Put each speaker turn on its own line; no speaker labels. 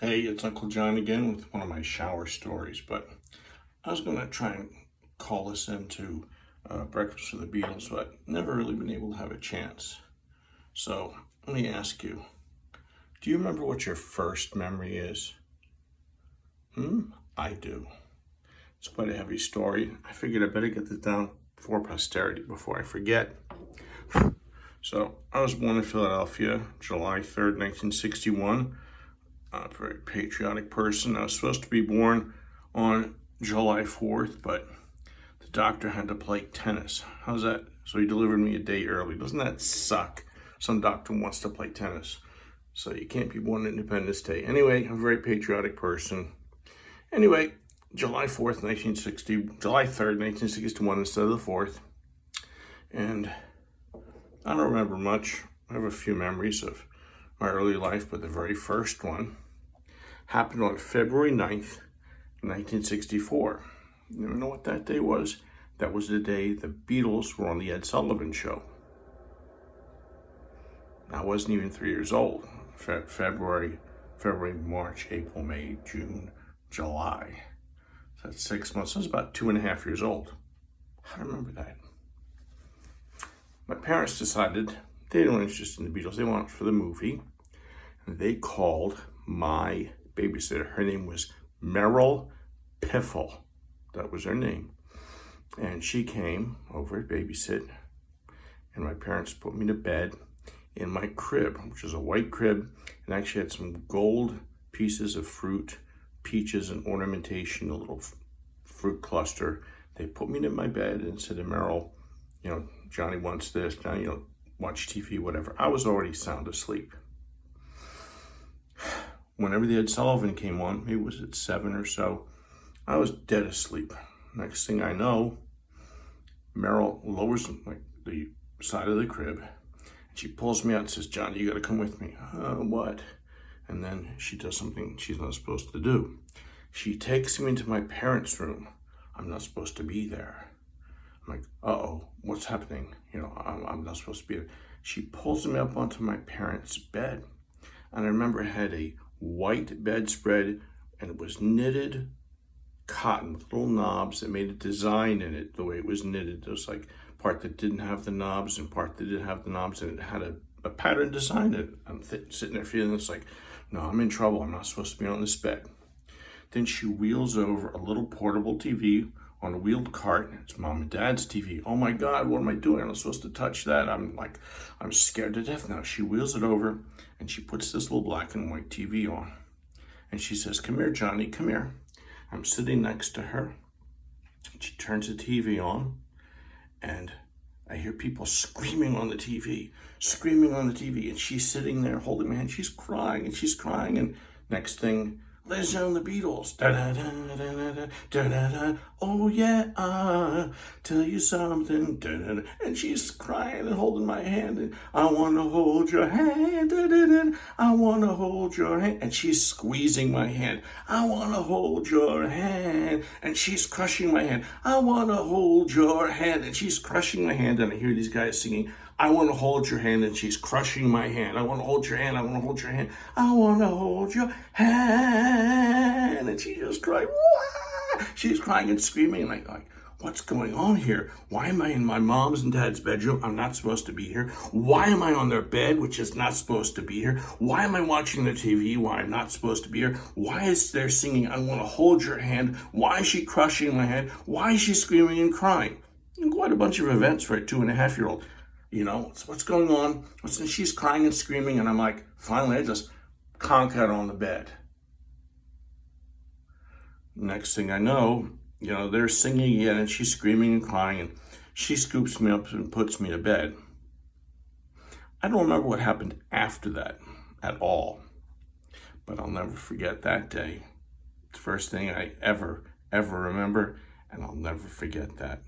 Hey, it's Uncle John again with one of my shower stories, but I was going to try and call this into Breakfast with the Beatles, but never really been able to have a chance. So let me ask you, do you remember what your first memory is? I do. It's quite a heavy story. I figured I better get this down for posterity before I forget. So I was born in Philadelphia, July 3rd, 1961. A very patriotic person. I was supposed to be born on July 4th, but the doctor had to play tennis. How's that? So he delivered me a day early. Doesn't that suck? Some doctor wants to play tennis. So you can't be born on Independence Day. Anyway, I'm a very patriotic person. Anyway, July 3rd, 1961 instead of the 4th. And I don't remember much. I have a few memories of my early life, but the very first one happened on February 9th, 1964. You know what that day was? That was the day the Beatles were on the Ed Sullivan Show. I wasn't even 3 years old. February, March, April, May, June, July. So that's 6 months. I was about 2.5 years old. I remember that. My parents decided they weren't interested in the Beatles. They wanted it for the movie. And they called my babysitter. Her name was Merrill Piffle. That was her name. And she came over to babysit. And my parents put me to bed in my crib, which is a white crib. And actually had some gold pieces of fruit, peaches, and ornamentation, a little fruit cluster. They put me in my bed and said to Merrill, Johnny wants this, Johnny, watch TV, whatever. I was already sound asleep. Whenever the Ed Sullivan came on, maybe it was at 7 or so, I was dead asleep. Next thing I know, Merrill lowers the side of the crib, and she pulls me out and says, Johnny, you gotta come with me. What? And then she does something she's not supposed to do. She takes me into my parents' room. I'm not supposed to be there. I'm like, uh-oh, what's happening? I'm not supposed to be there. She pulls me up onto my parents' bed. And I remember it had a white bedspread, and it was knitted cotton with little knobs that made a design in it the way it was knitted. There was like part that didn't have the knobs and part that did have the knobs, and it had a pattern design in it. I'm sitting there feeling it's like, no, I'm in trouble. I'm not supposed to be on this bed. Then she wheels over a little portable TV on a wheeled cart. It's mom and dad's TV. Oh my God, what am I doing? I'm not supposed to touch that. I'm scared to death now. She wheels it over and she puts this little black and white TV on. And she says, come here, Johnny, come here. I'm sitting next to her. She turns the TV on and I hear people screaming on the TV. And she's sitting there holding my hand. She's crying. And next thing, ladies and gentlemen, the Beatles. Da, da, da, da, da, da, da, da. Oh yeah, tell you something. Da, da, da. And she's crying and holding my hand. And I want to hold your hand. Da, da, da. I want to hold your hand. And she's squeezing my hand. I want to hold your hand. And she's crushing my hand. I want to hold your hand. And she's crushing my hand. And I hear these guys singing, I want to hold your hand, and she's crushing my hand. I want to hold your hand. I want to hold your hand. I want to hold your hand. And she just cried. Wah! She's crying and screaming like, what's going on here? Why am I in my mom's and dad's bedroom? I'm not supposed to be here. Why am I on their bed, which is not supposed to be here? Why am I watching the TV? Why I'm not supposed to be here? Why is there singing, I want to hold your hand? Why is she crushing my hand? Why is she screaming and crying? And quite a bunch of events for a 2.5-year-old. What's going on? She's crying and screaming, and I'm like, finally, I just conk out on the bed. Next thing I know, they're singing again, and she's screaming and crying, and she scoops me up and puts me to bed. I don't remember what happened after that at all, but I'll never forget that day. It's the first thing I ever remember, and I'll never forget that.